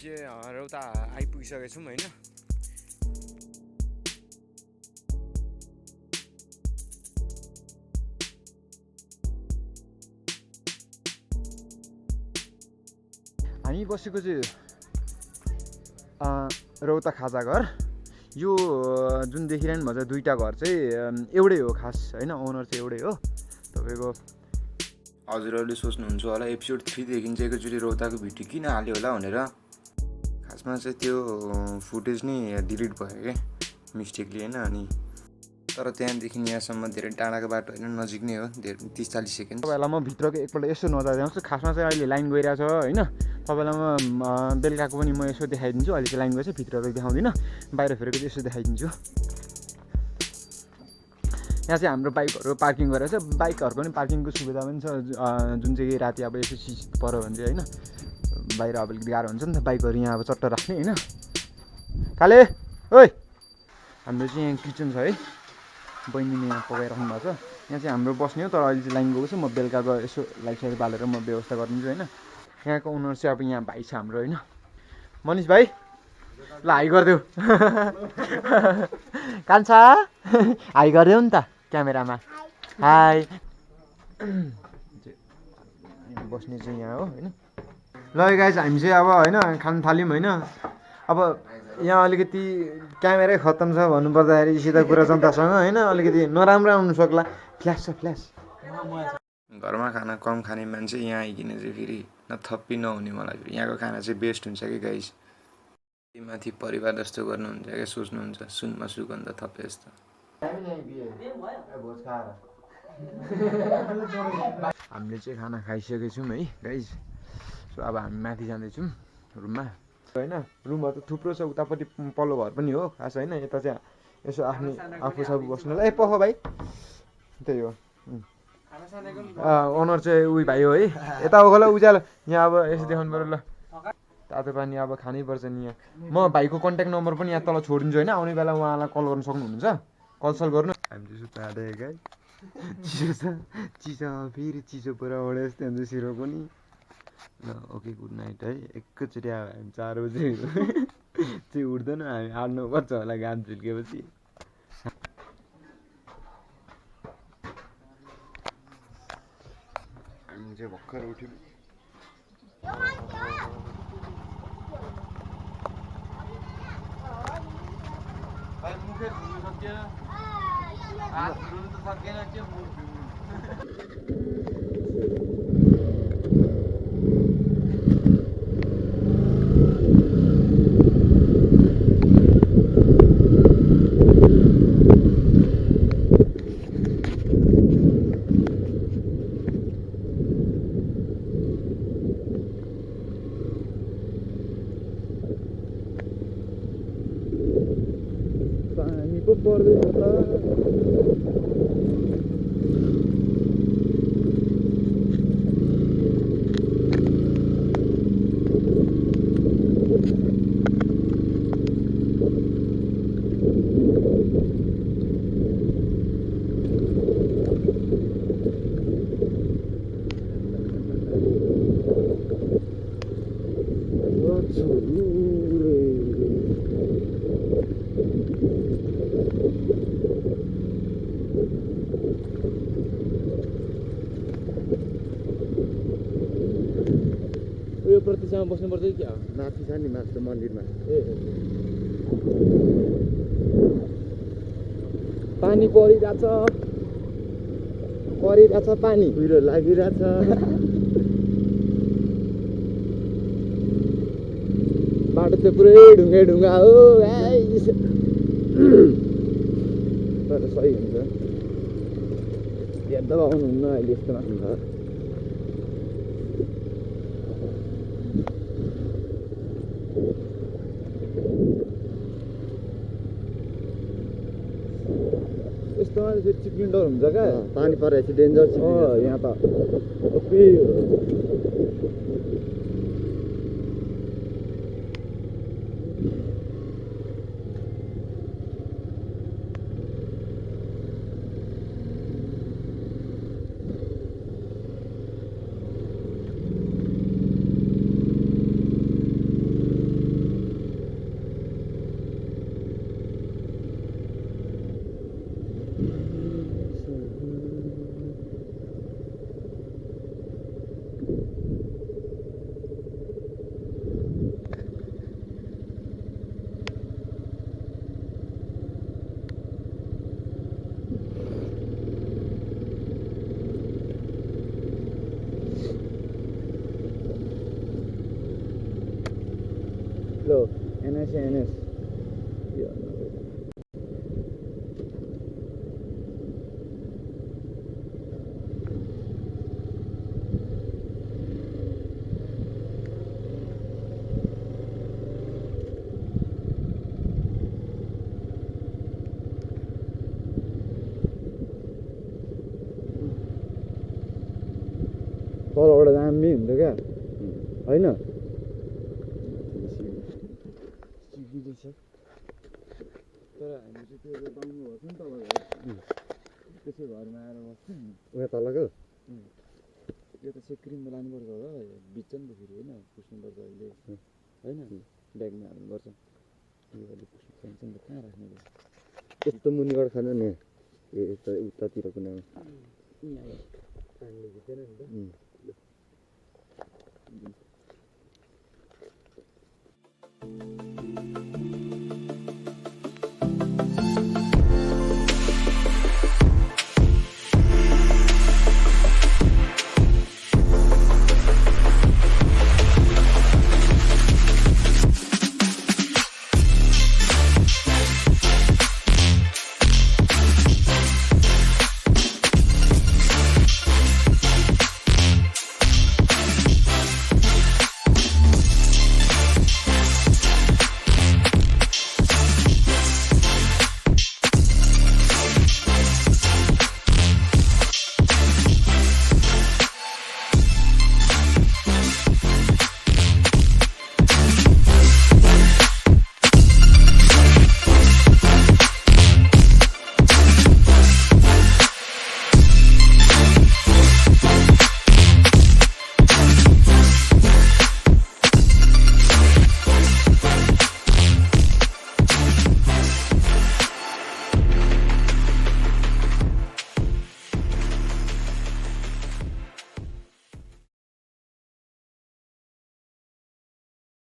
चाहिँ रौता आइपुगिसकेको छौँ होइन। हामी बसेको चाहिँ रौता खाजा घर। यो जुन देखिरहनु भएको छ दुईटा घर चाहिँ एउटै हो खास होइन, ओनर चाहिँ एउटै हो तपाईँको। हजुरहरूले सोच्नुहुन्छ होला एपिसोड 3 देखि चाहिँ एकैचोटि रौताको भिडियो किन हाल्यो होला भनेर। खासमा चाहिँ त्यो फुटेज नै डिलिट भयो क्या मिस्टेकली होइन। अनि तर त्यहाँदेखि यहाँसम्म धेरै टाढाको बाटो होइन, नजिक नै हो, धेरै 30-40 सेकेन्ड। तपाईँलाई म भित्रको एकपल्ट यसो नजर देखाउँछु। खासमा चाहिँ अहिले लाइन गइरहेको छ होइन। तपाईँलाई म बेलुकाको पनि म यसो देखाइदिन्छु। अहिले चाहिँ लाइन गएछ, भित्रको देखाउँदिनँ, बाहिर फेरेको चाहिँ यसो देखाइदिन्छु। यहाँ चाहिँ हाम्रो बाइकहरू पार्किङ गरेर छ। बाइकहरूको पनि पार्किङको सुविधा पनि छ। जुन चाहिँ राति अब यसो शीत पऱ्यो भने चाहिँ होइन, बाहिर अब अलिकति गाह्रो हुन्छ नि त बाइकहरू यहाँ अब चट्ट राख्ने होइन। काले ओइ, हाम्रो चाहिँ यहाँ किचन छ है, बहिनीले यहाँ पकाइराख्नु भएको छ। यहाँ चाहिँ हाम्रो बस्ने हो, तर अहिले चाहिँ लाइन गएको छ। म बेलुका गएर यसो लाइट बालेर म व्यवस्था गरिदिन्छु होइन। यहाँको ओनर चाहिँ अब यहाँ भाइ छ हाम्रो होइन, मनिष भाइ। ल हाई गरिदेऊ कान्छा, हाई गरिदेऊ नि त क्यामेरामा। हाई। बस्ने चाहिँ यहाँ हो होइन। ल गाइस हामी चाहिँ अब होइन खान थाल्यौँ होइन। अब यहाँ अलिकति क्यामेरै खत्तम छ भन्नुपर्दाखेरि सिधा कुरा जनतासँग होइन, अलिकति नराम्रो आउनु सक्ला। फ्ल्यास छ फ्ल्यास। घरमा खाना कम खाने मान्छे यहाँ आइकिन चाहिँ फेरि नथप्पी नहुने। मलाई फेरि यहाँको खाना चाहिँ बेस्ट हुन्छ कि गाइस। माथि परिवार जस्तो गर्नुहुन्छ क्या, सोच्नुहुन्छ सुनमा सुगन्ध थपे जस्तो। हामीले चाहिँ खाना खाइसकेको छौँ है गाइस। सो अब हामी माथि जाँदैछौँ रुममा होइन। रुमहरू त थुप्रो छ, उतापट्टि पल्लो घर पनि हो खास होइन। यता चाहिँ यसो आफ्नो आफूसाफू बस्नुलाई। ए पख भाइ, त्यही हो ओनर चाहिँ उही भाइ हो है। यता हो ल उज्यालो, यहाँ अब यसो देखाउनु पऱ्यो। ल तातो पानी अब खानै पर्छ नि यहाँ। म भाइको कन्ट्याक्ट नम्बर पनि यहाँ तल छोडिदिन्छु होइन, आउने बेला उहाँलाई कल गर्नु सक्नुहुन्छ, कलसल गर्नु। हामी चाहिँ सुत्ता आँटे गाई, चिसो छ, चिसो फेरि चिसो पुरा ओढे जस्तो हुन्छ सिरो पनि। ल ओके गुड नाइट है। एकैचोटि अब हामी 4 बजी चाहिँ उठ्दैन, हामी 8-9 बज्छ होला घाम झुल्केपछि। हामी चाहिँ भर्खर उठ्यौँ। मुखै धुनु सक्दैन, हात धुनु त सक्दैन, के मुख धुनु। पानी पो पर्दैन त। प्रतिसँग बस्नुपर्छ कि क्या? माथि छ नि, माथि मन्दिरमा। पानी परिरहेछ पानी, कुहिरो लागिरहेछ। बाटो चाहिँ पुरै ढुङ्गा हो तर सही हुन्छ। हेर्दा आउनुहुन्न अहिले यस्तोमा। यस्तोमा चाहिँ चिप्लिन डर हुन्छ क्या, पानी परेपछि डेन्जर छ यहाँ त। लो एनएस तलबाट दामी हुन्छ क्या होइन सिकिँदै छ तर हामी चाहिँ त्यो बाङ्गो गर्छ नि तल घर त्यसै घरमा आएर बस्छ नि उहाँ तलको यो त सेक्रिममा लानुपर्छ होला बिच्छ नि त फेरि होइन पुस्नुपर्छ अहिले होइन ब्यागमा हाल्नुपर्छ यो अलिक चाहिन्छ नि त कहाँ राख्ने यस्तो मुनिबाट खानु नि ए यता उतातिर कुनामा पानीले खिच्दैन नि त